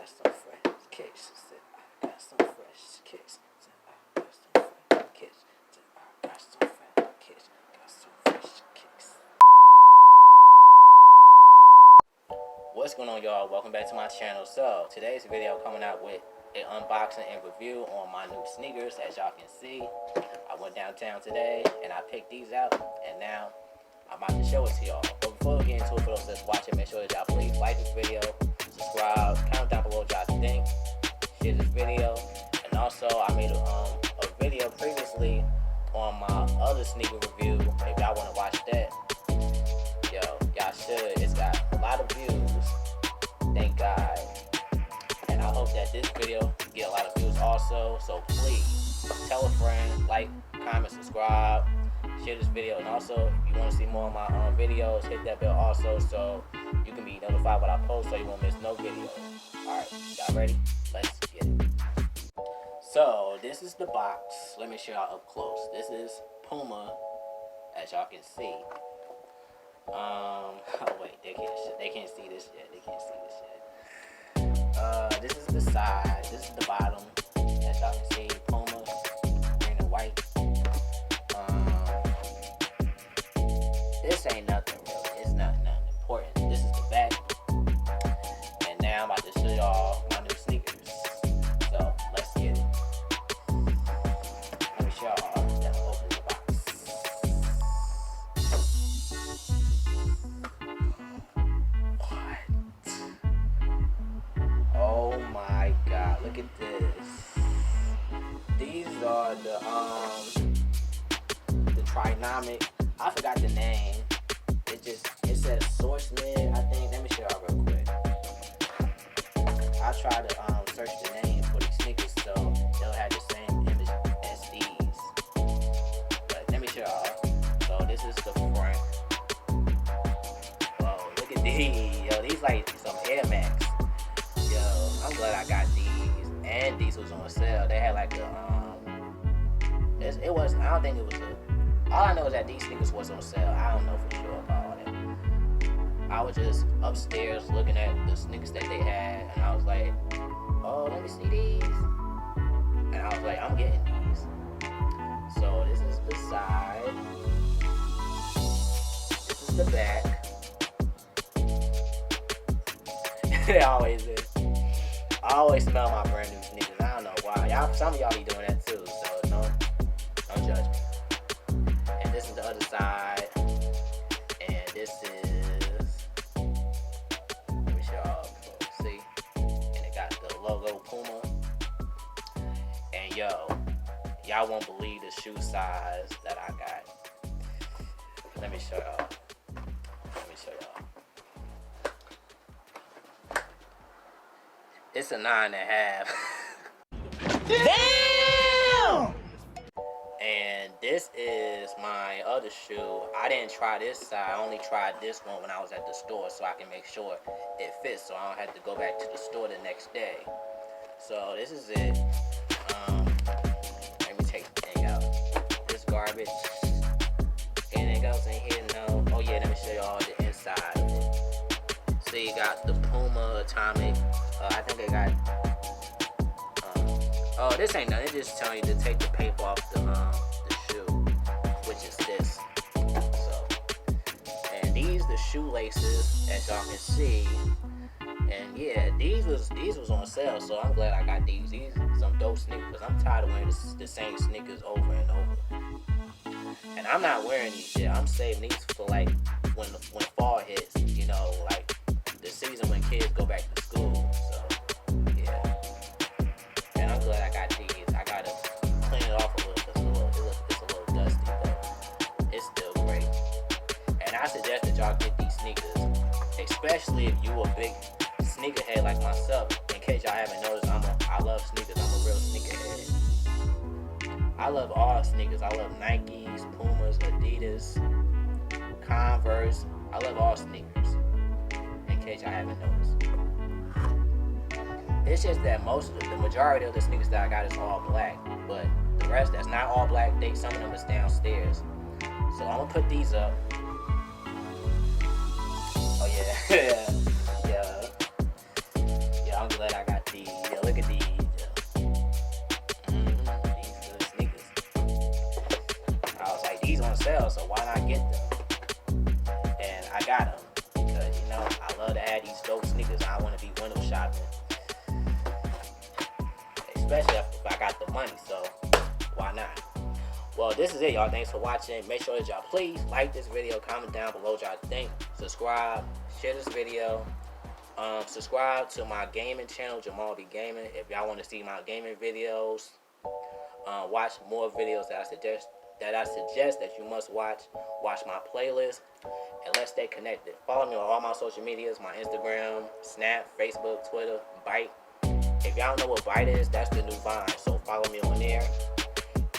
got some fresh kicks. I got some fresh kicks. I got some fresh kicks. I got some fresh kicks. Got some fresh kicks. What's going on, y'all? Welcome back to my channel. So today's video coming out with an unboxing and review on my new sneakers. As y'all can see, I went downtown today and I picked these out, and now I'm about to show it to y'all. But before we get into it, for those that's watching, make sure that y'all please like this video, subscribe, comment down below what y'all think, share this video, and also I made a video previously on my other sneaker review. If y'all want to watch that, yo, y'all should. It's got a lot of views, thank God, and I hope that this video get a lot of views also. So please tell a friend, like, comment, subscribe, share this video, and also if you want to see more of my videos, hit that bell also so you can be notified when I post so you won't miss no videos. Alright, y'all ready? Let's get it. So this is the box. Let me show y'all up close. This is PUMA, as y'all can see. Oh wait, they can't see this yet. They can't see this yet. This is the side. This is the bottom. As y'all can see, PUMA, green and white. This ain't nothing really. It's not nothing important. This is the back. And now I'm about to show y'all my new sneakers. So let's get it. Let me show y'all. Let's open the box. What? Oh my God! Look at this. These are the Trinomic. I forgot the name. It says Sourceman, I think. Let me show y'all real quick. I tried to search the name for these sneakers so they'll have the same image as these. But let me show y'all. So this is the front. Whoa, look at these. Yo, these like some Air Max. Yo, I'm glad I got these. And these was on sale. They had like it was, I don't think it was all I know is that these sneakers was on sale. I don't know for sure about all that. I was just upstairs looking at the sneakers that they had, and I was like, oh, let me see these. And I was like, I'm getting these. So this is the side. This is the back. It always is. I always smell my brand new sneakers. I don't know why. Some of y'all be doing that too, so don't judge me. This is the other side, and this is, let me show y'all, see, and it got the logo PUMA, and yo, y'all won't believe the shoe size that I got. Let me show y'all, it's a 9.5. Damn! And this is my other shoe. I didn't try this side. I only tried this one when I was at the store so I can make sure it fits so I don't have to go back to the store the next day. So this is it. Let me take the thing out. This garbage. Anything else in here? No. Oh yeah, let me show y'all the inside of it. So you got the PUMA Atomic. I think they got oh, this ain't nothing. It just telling you to take the paper off the shoe, which is this. So, and these the shoelaces, as y'all can see. And yeah, these was on sale, so I'm glad I got these. These some dope sneakers. I'm tired of wearing the same sneakers over and over. And I'm not wearing these shit. I'm saving these for like when fall hits. You know, like the season when kids go back to school. So. I'm glad I got these. I gotta clean it off a little because it's a little dusty, but it's still great. And I suggest that y'all get these sneakers, especially if you a big sneakerhead like myself. In case y'all haven't noticed, I love sneakers. I'm a real sneakerhead. I love all sneakers. I love Nikes, Pumas, Adidas, Converse. I love all sneakers. In case y'all haven't noticed. It's just that the majority of the sneakers that I got is all black, but the rest that's not all black, some of them is downstairs. So I'm gonna put these up. Oh yeah, yeah, I'm glad I got had these dope sneakers. I want to be window shopping, especially if I got the money. So why not? Well, this is it, y'all. Thanks for watching. Make sure that y'all please like this video, comment down below what y'all think, subscribe, share this video. Subscribe to my gaming channel, Jamal B Gaming, if y'all want to see my gaming videos. Watch more videos that I suggest that you must watch. Watch my playlist, and let's stay connected. Follow me on all my social medias, my Instagram, Snap, Facebook, Twitter, Byte. If y'all don't know what Byte is, that's the new Vine, so follow me on there.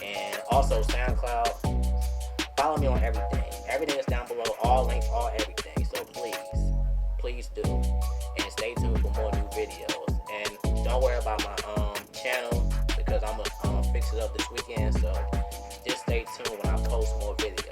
And also SoundCloud. Follow me on everything. Everything is down below, all links, all everything. So please do. And stay tuned for more new videos. And don't worry about my channel, because I'm gonna fix it up this weekend. So just stay tuned when I post more videos.